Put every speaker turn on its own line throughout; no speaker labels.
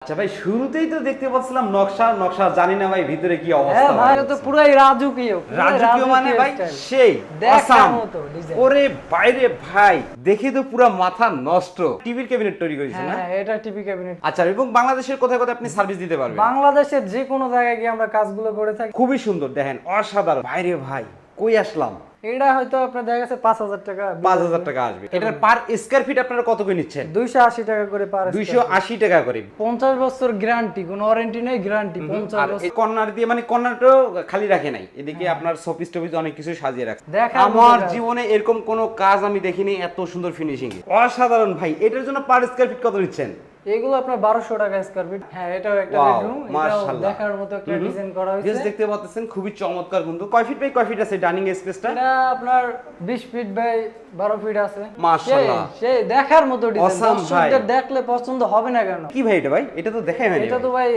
আচ্ছা ভাই, শুরুতেই তো দেখতে পাচ্ছিলাম নকশা নকশা, জানি না ভাই ভিতরে কি অবস্থা।
ভাই তো পুরাই রাজকীয়
রাজকীয় মানে ভাই সেই
দেখার মতো ডিজাইন।
ওরে বাইরে ভাই, দেখে তো পুরো মাথা নষ্ট। টিভির ক্যাবিনেট তৈরি করেছেন না?
হ্যাঁ, এটা টিভি ক্যাবিনেট।
আচ্ছা, এবং বাংলাদেশের কোথায় কোথায় আপনি সার্ভিস দিতে পারবেন?
বাংলাদেশের যে কোনো জায়গায় গিয়ে আমরা কাজগুলো করে থাকি।
খুবই সুন্দর, দেখেন অসাধারণ। বাইরে ভাই কই আসলাম।
এটা হয়তো আপনার দেখা গেছে 5,000 টাকা
5,000 টাকা আসবে। এটার পার স্কয়ার ফিট আপনারা কত করে নিচ্ছেন?
280 টাকা করে পার।
280 টাকা করে।
50 বছর গ্যারান্টি, কোনো ওয়ারেন্টি নেই, গ্যারান্টি 50 বছর।
এই কর্নার দিয়ে মানে কর্নারটাও খালি রাখে নাই, এদিকে আপনার শোপিস টপিস অনেক কিছু সাজিয়ে রাখছে। আমার জীবনে এরকম কোনো কাজ আমি দেখিনি এত সুন্দর ফিনিশিং। অসাধারণ ভাই। এটার জন্য পার স্কয়ার ফিট কত নিচ্ছেন?
এগুলো আপনার 1200 টাকা স্কয়ার ফিট। হ্যাঁ, এটাও একটা বেডরুম। এটাও দেখার মতো একটা ডিজাইন করা হয়েছে।
জাস্ট দেখতে পাচ্ছেন খুবই চমৎকার। কিন্তু কয় ফিট বাই কয় ফিট আছে ডাইনিং স্পেসটা?
এটা আপনার 20 ফিট বাই 12 ফিট আছে।
মাশাআল্লাহ,
সেই দেখার মতো ডিজাইন।
অসাম ভাই,
দর্শকদের দেখলে পছন্দ হবে না কেন?
কি ভাই এটা? ভাই এটা তো দেখাই হয়নি।
এটা তো ভাই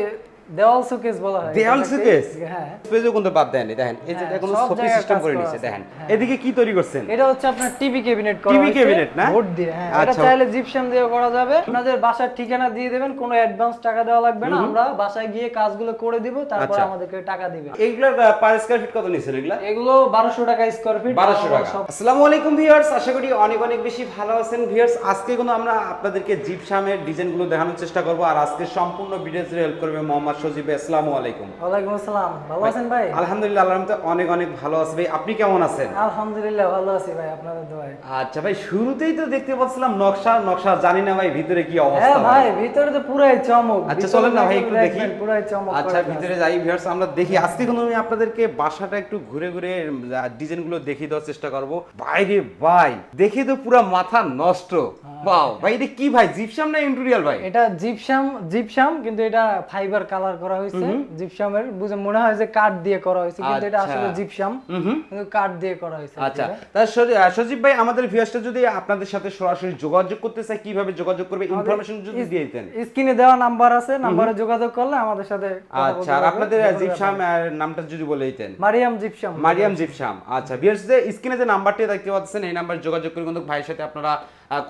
দেওয়াল শোকেস বলা হয়।
দেওয়াল শোকেস?
হ্যাঁ,
স্পেসও কিন্তু বাদ দেননি। দেখেন এই যে কোনো শোপিস সিস্টেম করে নিয়েছে। দেখেন এদিকে কি তৈরি করছেন?
এটা হচ্ছে আপনার টিভি ক্যাবিনেট করা
টিভি
হয়েছে
ক্যাবিনেট না?
বোর্ড দিয়ে। হ্যাঁ, এটা চাইলে জিপসাম দিয়ে করা যাবে। আপনাদের বাসার ঠিকানা দিয়ে দিবেন, কোনো অ্যাডভান্স টাকা দেওয়া লাগবে না। আমরা বাসায় গিয়ে কাজগুলো করে দিব, তারপর আমাদেরকে টাকা দিবেন।
এইগুলোর পার স্কয়ার ফিট কত নিছেন এগুলা?
এগুলো 1200 টাকা স্কয়ার ফিট।
1200 টাকা। আসসালামু আলাইকুম ভিউয়ার্স, আশা করি অনেক অনেক বেশি ভালো আছেন ভিউয়ার্স। আজকে কিন্তু আমরা আপনাদেরকে জিপসামের ডিজাইনগুলো দেখানোর চেষ্টা করব, আর আজকে সম্পূর্ণ ভিডিও জুড়ে হেল্প করবে মোহাম্মদ সজীব। আসসালামু আলাইকুম।
ওয়ালাইকুম আসসালাম। ভালো আছেন ভাই?
আলহামদুলিল্লাহ, আল্লাহর রহমতে অনেক অনেক ভালো আছি ভাই। আপনি কেমন আছেন?
আলহামদুলিল্লাহ ভালো আছি ভাই, আপনাদের দোয়ায়।
আচ্ছা ভাই, শুরুতেই তো দেখতে পাচ্ছিলাম নকশা নকশা, জানি না ভাই ভিতরে কি অবস্থা।
হ্যাঁ ভাই, ভিতরে তো পুরাই চমক।
আচ্ছা চলেন না ভাই একটু দেখি।
পুরাই চমক।
আচ্ছা ভিতরে যাই ভিউয়ার্স, আমরা দেখি। আজকে কিন্তু আমি আপনাদেরকে বাসাটা একটু ঘুরে ঘুরে ডিজাইনগুলো দেখিয়ে দেওয়ার চেষ্টা করব। বাইরে ভাই, দেখে তো পুরো মাথা নষ্ট। ওয়াও ভাই, এটা কি ভাই, জিপসাম না ইন্টেরিয়র ভাই?
এটা জিপসাম কিন্তু এটা ফাইবার কালার করা হয়েছে। জিপসামের বুঝে মনে হয় যে কাঠ দিয়ে করা হয়েছে, কিন্তু এটা আসলে জিপসাম, কিন্তু কাঠ দিয়ে করা হয়েছে।
আচ্ছা, তাহলে সজীব ভাই, আমাদের ভিউয়ার্সটা যদি আপনাদের সাথে সরাসরি যোগাযোগ করতে চায় কিভাবে যোগাযোগ করবে, ইনফরমেশন যদি দিয়ে দিতেন।
স্ক্রিনে দেওয়া নাম্বার আছে, নাম্বারে যোগাযোগ করলে আমাদের সাথে কথা বলতে
আচ্ছা, আর আপনাদের জিপসাম নামটা যদি বলে দিতেন।
মারিয়াম জিপসাম।
মারিয়াম জিপসাম। আচ্ছা ভিউয়ার্স, যে স্ক্রিনে যে নাম্বারটি দেখতে পাচ্ছেন, এই নাম্বারে যোগাযোগ করে কিন্তু ভাইয়ের সাথে আপনারা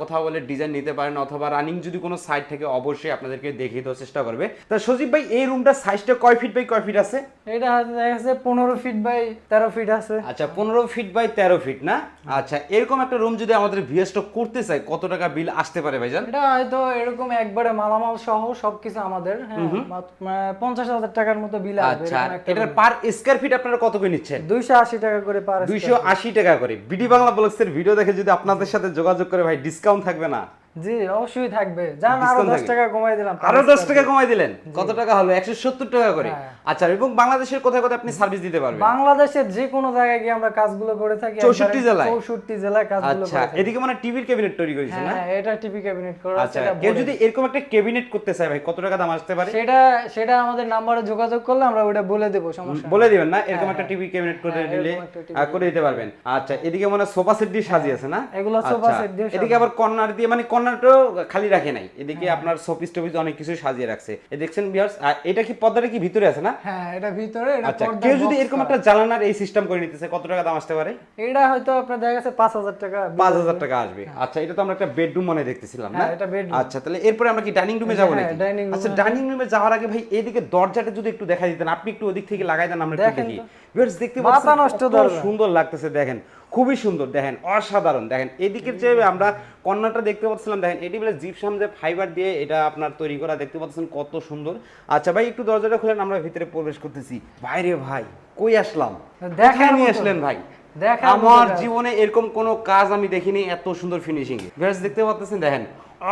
কথা বলে ডিজাইন নিতে পারেন, অথবা রানিং যদি কোনো সাইট থেকে অবশ্যই আপনাদেরকে দেখিয়ে দেওয়ার চেষ্টা করবে। তা সজীব ভাই, এই রুমটা সাইজটা কয় ফিট বাই কয় ফিট আছে?
এটা আছে 15 ফিট বাই 13 ফিট আছে।
আচ্ছা, 15 ফিট বাই 13 ফিট না? আচ্ছা, এরকম একটা রুম যদি আমাদের ভিএসটা করতে চাই, কত টাকা বিল আসতে পারে ভাইজান?
এটা হয়তো এরকম একবারে মালামাল সহ সবকিছু আমাদের 50,000 টাকার মতো বিল আসবে।
আচ্ছা, এটার পার স্কয়ার ফিট আপনারা কত করে নিচ্ছেন?
280 টাকা করে পার।
280 টাকা করে। বিডি বাংলা ব্লগসের ভিডিও দেখে যদি আপনাদের সাথে যোগাযোগ করে ভাই, ডিসকাউন্ট থাকবে না?
জি অবশ্যই থাকবে। জান আরো 10 টাকা কমাই দিলাম।
আরো 10 টাকা কমাই দিলেন? কত টাকা হলো? 170 টাকা করে। আচ্ছা, এবং বাংলাদেশের কোথায় কোথায় আপনি সার্ভিস দিতে পারবেন?
বাংলাদেশের যে কোনো জায়গায় গিয়ে আমরা কাজগুলো করে থাকি।
64 জেলায়?
64 জেলায় কাজগুলো করে থাকি।
আচ্ছা, এদিকে মানে টিভির ক্যাবিনেট তৈরি করেছেন না?
হ্যাঁ, এটা টিভি ক্যাবিনেট করা আছে।
আচ্ছা, কেউ যদি এরকম একটা ক্যাবিনেট করতে চায় ভাই, কত টাকা দাম আসতে পারে?
সেটা আমাদের নম্বরে যোগাযোগ করলে আমরা ওটা বলে দেব, সমস্যা
বলে দিবেন না? এরকম একটা টিভি ক্যাবিনেট করে দিলে করে দিতে পারবেন। আচ্ছা, এদিকে মানে সোফা সেট দিয়ে সাজিয়েছে না?
এগুলো সোফা সেট দিয়ে।
এদিকে আবার কর্নার দিয়ে, মানে কর্নারটাও খালি রাখে নাই, এদিকে আপনার শোপিস টপিস অনেক কিছু সাজিয়ে রাখছে। এই দেখছেন ভিউয়ার্স, এটা কি পর্দাটা কি ভিতরে আছে না?
হ্যাঁ, এটা ভিতরে। এটা
আচ্ছা, কেউ যদি এরকম একটা জানালার এই সিস্টেম করে নিতে চায়, কত টাকা দাম আসতে পারে?
এটা হয়তো আপনার দেখা গেছে 5,000 টাকা।
5,000 টাকা আসবে। আচ্ছা, এটা তো আমরা একটা বেডরুম মনে দেখতেছিলাম না?
হ্যাঁ, এটা বেডরুম।
আচ্ছা, তাহলে এরপরে আমরা কি ডাইনিং রুমে যাব নাকি? আচ্ছা, ডাইনিং রুমে যাওয়ার আগে ভাই, এইদিকে দরজাটা যদি একটু দেখাই দিতেন। আপনি একটু ওদিক থেকে লাগাই দেন, আমরা একটু দেখি। ভিউয়ার্স দেখতে পাচ্ছেন কত সুন্দর লাগতেছে। দেখেন খুবই সুন্দর, দেখেন অসাধারণ। দেখেন এদিকের যে আমরা কর্নারটা দেখতে পাচ্ছিলাম, দেখেন এটি বলে জিপসাম যে ফাইবার দিয়ে এটা আপনার তৈরি করা, দেখতে পাচ্ছেন কত সুন্দর। আচ্ছা ভাই, একটু দরজাটা খুলেন, আমরা ভিতরে প্রবেশ করতেছি। বাইরে ভাই কই আসলাম, দেখা নিয়ে আসলেন ভাই। আমার জীবনে এরকম কোনো কাজ আমি দেখিনি এত সুন্দর ফিনিশিং এ। ভিউয়ার্স দেখতে পাচ্ছেন, দেখেন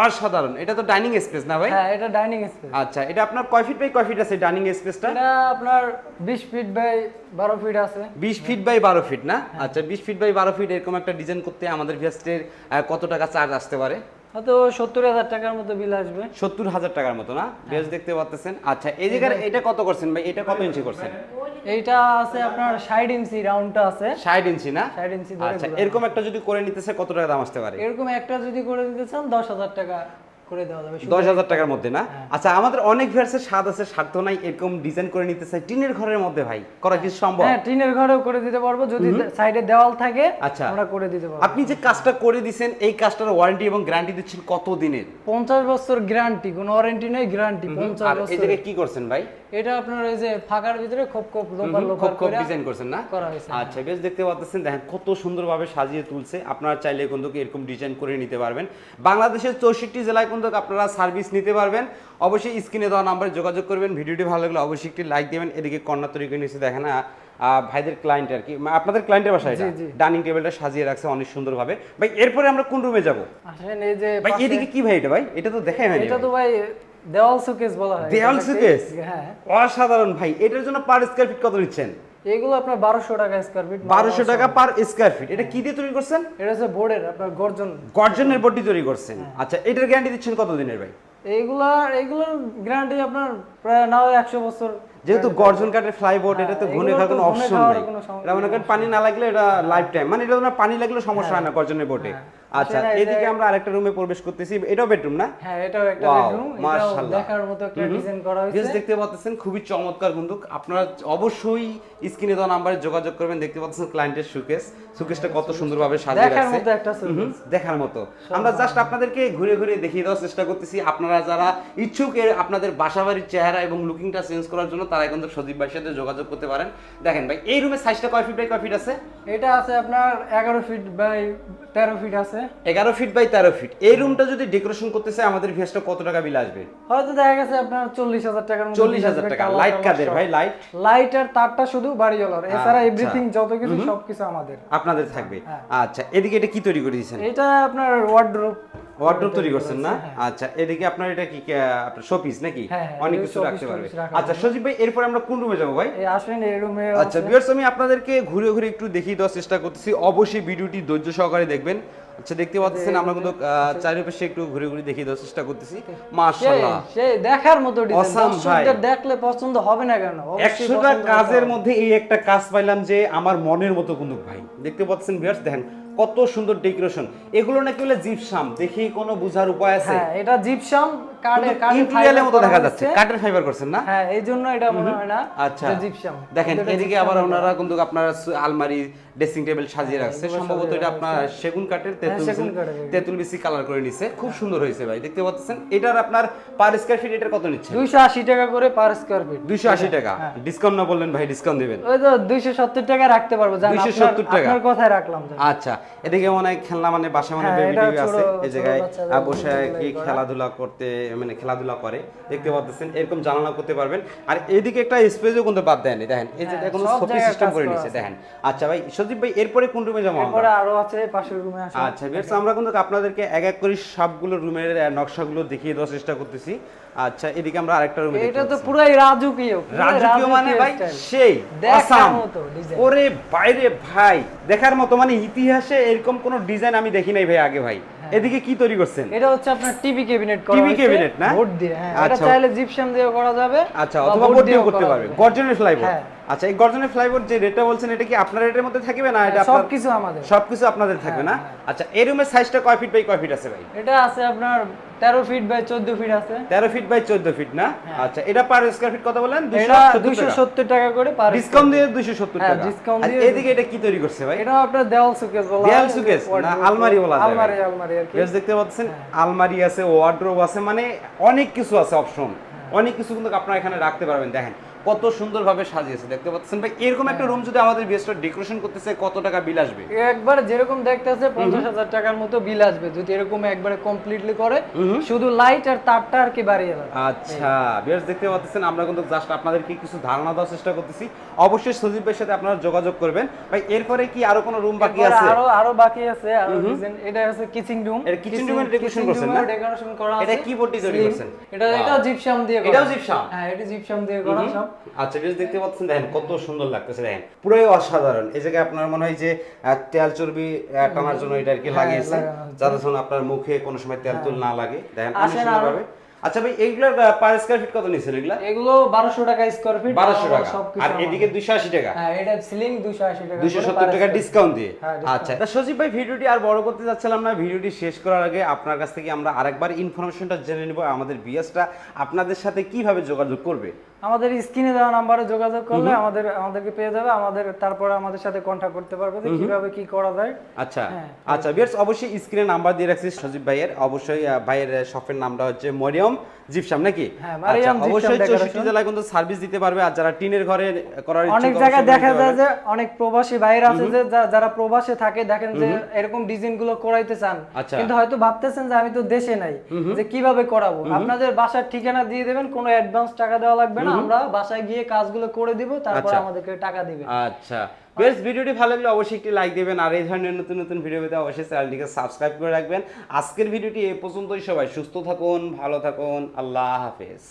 অসাধারণ। এটা তো ডাইনিং স্পেস না ভাই?
হ্যাঁ, এটা ডাইনিং স্পেস।
আচ্ছা, এটা আপনার কয় ফিট বাই কয় ফিট আছে ডাইনিং স্পেসটা?
এটা আপনার 20 ফিট বাই 12 ফিট আছে।
20 ফিট বাই 12 ফিট না? আচ্ছা, 20 ফিট বাই 12 ফিট এরকম একটা ডিজাইন করতে আমাদের ভিউয়ার্সদের কত টাকা চার্জ আসতে পারে?
হয়তো 70,000 টাকার মতো বিল আসবে।
70,000 টাকার মতো না? বেশ দেখতে পাচ্ছেন। আচ্ছা, এই জায়গার এটা কত করছেন ভাই? এটা কত ইঞ্চি করছেন?
এইটা আছে আপনার 60 ইঞ্চি, রাউন্ডটা আছে
60 ইঞ্চি না?
60 ইঞ্চি।
আচ্ছা, এরকম একটা যদি করে নিতেছে কত টাকা দাম আসতে পারে?
এরকম একটা যদি করে দিতে চান 10,000 টাকা করে দেওয়া যাবে
10,000 টাকার মধ্যে না? আচ্ছা, আমাদের অনেক ভিউয়ার্সের স্বাদ আছে, স্বার্থ নাই, এরকম ডিজাইন করে নিতে চাই টিনের ঘরের মধ্যে ভাই, করা কি সম্ভব?
হ্যাঁ, টিনের ঘরেও করে দিতে পারবো, যদি সাইডে দেওয়াল থাকে
আচ্ছা,
আমরা করে দিতে পারবো।
আপনি যে কাজটা করে দিবেন, এই কাজটার ওয়ারেন্টি এবং গ্যারান্টি দিচ্ছেন কত দিনের?
50 বছর গ্যারান্টি, কোনো ওয়ারেন্টি নেই, গ্যারান্টি 50
আর
বছর।
এই জায়গায় কি করছেন ভাই?
এটা আপনার এই যে ফাঁকার ভিতরে খোপ খোপ লোপার লোপার
খোপ
করে
ডিজাইন করছেন না?
করা হয়েছে।
আচ্ছা, বেশ দেখতে পাচ্ছেন, দেখেন কত সুন্দরভাবে সাজিয়ে তুলছে। আপনারা চাইলে কিন্তু এরকম ডিজাইন করে নিতে পারবেন। বাংলাদেশের 64 জেলায় কিন্তু আপনারা সার্ভিস নিতে পারবেন। অবশ্যই স্ক্রিনে দেওয়া নাম্বারে যোগাযোগ করবেন। ভিডিওটি ভালো লাগলে অবশ্যই একটি লাইক দিবেন। এদিকে কর্নার তৈরি করে নিচে দেখেন ভাইদের ক্লায়েন্ট আর কি, আপনাদের ক্লায়েন্টের বাসায় এটা ডাইনিং টেবিলটা সাজিয়ে রাখছে অনেক সুন্দরভাবে। ভাই এরপরে আমরা কোন রুমে যাব?
আসেন এই যে
ভাই এদিকে কি ভাই, এটা ভাই এটা তো দেখাই হয়নি।
এটা তো ভাই দেওয়াল শোকেস বলা হয়।
দেওয়াল শোকেস?
হ্যাঁ,
অসাধারণ ভাই। এটার জন্য পার স্কয়ার ফিট কত নিচ্ছেন?
এগুলো আপনার 1200 টাকা স্কয়ার ফিট।
1200 টাকা পার স্কয়ার ফিট। এটা কি দিয়ে তৈরি করছেন?
এটা হচ্ছে বোর্ডের আপনার
গর্জনের বোর্ডটি তৈরি করছেন। আচ্ছা, এটার গ্যারান্টি দিচ্ছেন কত দিনের ভাই?
এইগুলোর গ্যারান্টি আপনার প্রায় নাও 100 বছর।
যেহেতু গর্জন কাঠের ফ্লাইবোর্ড, এটা তো ঘুরে খাওয়ার কোনো অপশন নেই। এটা মনে করেন পানি না লাগলে এটা লাইফ টাইম, মানে এটা না পানি লাগলে সমস্যা হয় না গর্জনের বোর্ডে। আচ্ছা, এদিকে আমরা আরেকটা রুমে প্রবেশ করতেছি। এটাও বেডরুম না?
হ্যাঁ, এটাও একটা বেডরুম। এটাও দেখার মতো একটা ডিজাইন করা হয়েছে।
জাস্ট দেখতে পাচ্ছেন খুবই চমৎকার। কিন্তু আপনারা অবশ্যই স্ক্রিনে দেওয়া নম্বরে যোগাযোগ করবেন। দেখতে পাচ্ছেন ক্লায়েন্টের সুকেসটা কত সুন্দরভাবে সাজিয়ে রাখছে,
দেখার মতো একটা সুকেস,
দেখার মতো। আমরা জাস্ট আপনাদেরকে ঘুরে ঘুরে দেখিয়ে দেওয়ার চেষ্টা করতেছি। আপনারা যারা ইচ্ছুক আপনাদের বাসাবাড়ির চেহারা এবং লুকিংটা চেঞ্জ করার জন্য, তারা কিন্তু সজীব ভাইয়ের সাথে যোগাযোগ করতে পারেন। দেখেন ভাই, এই রুমের সাইজটা কয় ফিট বাই কয় ফিট আছে?
এটা আছে আপনার 11 ফিট বাই 13 ফিট আছে।
11 ফিট বাই 13 ফিট। এই রুমটা যদি ডেকোরেশন করতে চাই, আমাদের ভিউয়ার্সটা কত টাকা বিল আসবে?
হয়তো দেখা গেছে আপনার 40,000 টাকার মধ্যে।
40,000 টাকা। লাইট কাদের ভাই?
লাইট আর তারটা শুধু বাড়িওয়ালার, এছাড়া এভরিথিং যত কিছু সবকিছু আমাদের,
আপনাদের থাকবে। আচ্ছা, এদিকে এটা কি তৈরি করে দিয়েছেন?
এটা আপনার ওয়ার্ডরোব
তৈরি করছেন না? আচ্ছা, এদিকে আপনার এটা কি আপনার শোপিস নাকি? অনেক কিছু রাখতে পারবে। আচ্ছা সজীব ভাই, এরপর আমরা কোন রুমে যাব ভাই?
এই আসেন এই রুমে।
আচ্ছা ভিউয়ার্স, আমি আপনাদেরকে ঘুরে ঘুরে একটু দেখিয়ে দেওয়ার চেষ্টা করতেছি। অবশ্যই ভিডিওটি ধৈর্য সহকারে দেখবেন। আচ্ছা, দেখতে পাচ্ছেন আমরা কিন্তু চারিপাশে একটু ঘুরে ঘুরে দেখিয়ে দেওয়ার চেষ্টা করতেছি। মাশাআল্লাহ,
সেই দেখার মতো ডিজাইন। দর্শকদের দেখলে পছন্দ হবে না কেন?
100টা কাজের মধ্যে এই একটা কাজ পাইলাম যে আমার মনের মতো কুন্দুক ভাই। দেখতে পাচ্ছেন ভিউয়ার্স, দেখেন কত সুন্দর ডেকোরেশন। এগুলো নাকি হলো জিপসাম, দেখি কোনো বুঝার উপায় আছে?
হ্যাঁ, এটা জিপসাম কাঠের
ফাইবারের মতো দেখা যাচ্ছে। কাঠের ফাইবার করছেন না?
হ্যাঁ, এইজন্য এটা মনে হয় না।
আচ্ছা,
যে জিপসাম।
দেখেন এদিকে আবার ওনারা কিন্তু আপনার আলমারি, ড্রেসিং টেবিল সাজিয়ে রাখছে। সম্ভবত এটা আপনার সেগুন কাঠের তেঁতুল বিসি কালার করে নিছে। খুব সুন্দর হয়েছে ভাই, দেখতে পাচ্ছেন। এটার আপনার পার স্কয়ার ফিট এটার কত নিচ্ছে?
280 টাকা করে পার স্কয়ার ফিট।
280 টাকা। ডিসকাউন্ট না বললেন ভাই, ডিসকাউন্ট দিবেন?
ওই তো 270 টাকা রাখতে পারবো, জান।
270 টাকা
আপনার কথাই রাখলাম।
আচ্ছা, এদিকে অনেক খেলনা, মানে বাসা মানে বেবি টিভি আছে। এই জায়গায় বসে কি খেলাধুলা করতে, মানে খেলাধুলা করে, দেখতে পাচ্ছেন। এরকম জানালা করতে পারবেন। আর এদিকে একটা স্পেসও কিন্তু বাদ দেয়নি, দেখেন এই যে কোনো সোফা সিস্টেম করে নিছে, দেখেন। আচ্ছা ভাই সজীব ভাই, এরপরে কোন রুমে যাবো আমরা?
এরপরে আরো আছে পাশের রুমে আসুন।
আচ্ছা ভিউয়ার্স, আমরা কিন্তু আপনাদেরকে এক এক করে সবগুলো রুমের নকশাগুলো দেখিয়ে দেওয়ার চেষ্টা করতেছি। আচ্ছা, এদিকে আমরা আরেকটা রুমে দেখতে পাচ্ছি।
এটা তো পুরাই রাজকীয়
মানে ভাই সেই
দেখার মতো ডিজাইন।
ওরে বাইরে ভাই, দেখার মতো, মানে ইতিহাসে এরকম কোন ডিজাইন আমি দেখি নাই ভাই আগে ভাই। এদিকে কি তৈরি করছেন?
এটা হচ্ছে আপনার টিভি ক্যাবিনেট করা হয়েছে।
টিভি ক্যাবিনেট না?
বোর্ড দিয়ে। হ্যাঁ, এটা চাইলে জিপসাম দিয়েও করা যাবে।
আচ্ছা, অথবা বোর্ড দিয়েও করতে পারবে। গর্জনের ফ্লাইবোর্ড। আচ্ছা, এই গর্জনের ফ্লাইবোর্ড যে রেটটা বলছেন, এটা কি আপনার রেটের মধ্যে থাকবে না? এটা আপনার
সবকিছু আমাদের।
সবকিছু আপনাদের থাকবে না? আচ্ছা, এই রুমের সাইজটা কয় ফিট বাই কয় ফিট আছে ভাই?
এটা আছে আপনার 13 ফিট বাই 14 ফিট আছে।
13 ফিট বাই 14 ফিট না? আচ্ছা, এটা পার স্কয়ার ফিট কত বলেন?
270 টাকা করে পার।
ডিসকাউন্ট দিয়ে 270 টাকা।
ডিসকাউন্ট
আর
দিয়ে।
এদিকে এটা কি তৈরি করছে ভাই?
এটা আপনার দেওয়াল শোকেস বলা হয়।
দেওয়াল শোকেস না আলমারি বলা যায়?
আলমারি আর কি।
বেশ দেখতে পাচ্ছেন, আলমারি আছে, ওয়ার্ডরোব আছে, মানে অনেক কিছু আছে অপশন। অনেক কিছু কিন্তু আপনারা এখানে রাখতে পারবেন। দেখেন কত সুন্দরভাবে সাজিয়েছে, দেখতে পাচ্ছেন ভাই। এরকম একটা রুম যদি আমাদের বেস্ট ডেকোরেশন করতেছে, কত টাকা বিল আসবে?
একবার যেরকম দেখতেছে 50,000 টাকার মতো বিল আসবে, যদি এরকম একবারে কমপ্লিটলি করে। শুধু লাইট আর তারটা আর কি বাড়িয়ে দেবে।
আচ্ছা বেশ দেখতে পাচ্ছেন, আমরা কিন্তু জাস্ট আপনাদেরকে কিছু ধারণা দেওয়ার চেষ্টা করতেছি। অবশ্যই সজীব ভাইয়ের সাথে আপনারা যোগাযোগ করবেন ভাই। এরপরে কি আরো কোনো রুম বাকি আছে?
আরো বাকি আছে, আরো ডিজাইন। এটা হচ্ছে কিচেন রুম।
এর কিচেন রুমের ডেকোরেশন করছেন না?
ডেকোরেশন করা আছে।
এটা কি বোর্ড দিয়ে তৈরি করছেন?
এটা জিপসাম দিয়ে করা।
এটাও জিপসাম?
হ্যাঁ, এটা জিপসাম দিয়ে করা সব।
আচ্ছা বেশ দেখতে পাচ্ছেন, দেখেন কত সুন্দর লাগতেছে, দেখেন পুরোই অসাধারণ। এই জায়গায় আপনার মনে হয় যে তেল চর্বি টানার জন্য এটা আর কি লাগিয়েছে, যাতে আপনার মুখে কোনো সময় তেল তুল না লাগে। দেখেন অনেক সুন্দরভাবে আচ্ছা ভাই এইগুলোর পার স্কয়ার ফিট কত নিছেন এগুলা?
এগুলো 1200 টাকা স্কয়ার ফিট।
1200 টাকা। আর এদিকে 280 টাকা।
হ্যাঁ, এটা সিলিং 280 টাকা।
270 টাকা ডিসকাউন্ট দিয়ে।
হ্যাঁ,
আচ্ছা তা সজীব ভাই ভিডিওটি আর বড় করতে যাচ্ছিলাম না, ভিডিওটি শেষ করার আগে আপনার কাছ থেকে আমরা আরেকবার ইনফরমেশনটা জেনে নিব আমাদের ভিউয়ার্সরা আপনাদের সাথে কিভাবে যোগাযোগ করবে।
আমাদের স্ক্রিনে দেওয়া নম্বরে যোগাযোগ করলে আমাদেরকে পেয়ে যাবে, তারপরে আমাদের সাথে কন্টাক্ট করতে পারবে যে কিভাবে কি করা যায়।
আচ্ছা আচ্ছা ভিউয়ার্স অবশ্যই স্ক্রিনে নাম্বার দিয়ে রাখছি সজীব ভাইয়ের, অবশ্যই ভাইয়ের শপের নামটা হচ্ছে মরিয়ম জিপসাম নাকি?
হ্যাঁ, মরিয়ম জিপসাম।
অবশ্যই 64 জেলায় কিন্তু সার্ভিস দিতে পারবে। আর যারা টিনের ঘরে করার ইচ্ছুক
অনেক জায়গায় দেখা যায় যে অনেক প্রবাসী ভাইরা আছে যে যারা প্রবাসে থাকে, দেখেন যে এরকম ডিজাইন গুলো করাইতে চান, কিন্তু হয়তো ভাবতেছেন যে আমি তো দেশে নাই, যে কিভাবে করাবো। আপনাদের বাসার ঠিকানা দিয়ে দেবেন, কোনো অ্যাডভান্স টাকা দেওয়া লাগবে না, আমরা বাসায় গিয়ে কাজগুলো করে দিব, তারপর আমাদেরকে টাকা দিবেন।
আচ্ছা বেশ, ভিডিওটি ভালো লাগলে অবশ্যই একটি লাইক দিবেন, আর এই ধরনের নতুন নতুন ভিডিও পেতে অবশ্যই চ্যানেলটিকে সাবস্ক্রাইব করে রাখবেন। আজকের ভিডিওটি এই পর্যন্তই, সবাই সুস্থ থাকুন, ভালো থাকুন, আল্লাহ হাফেজ।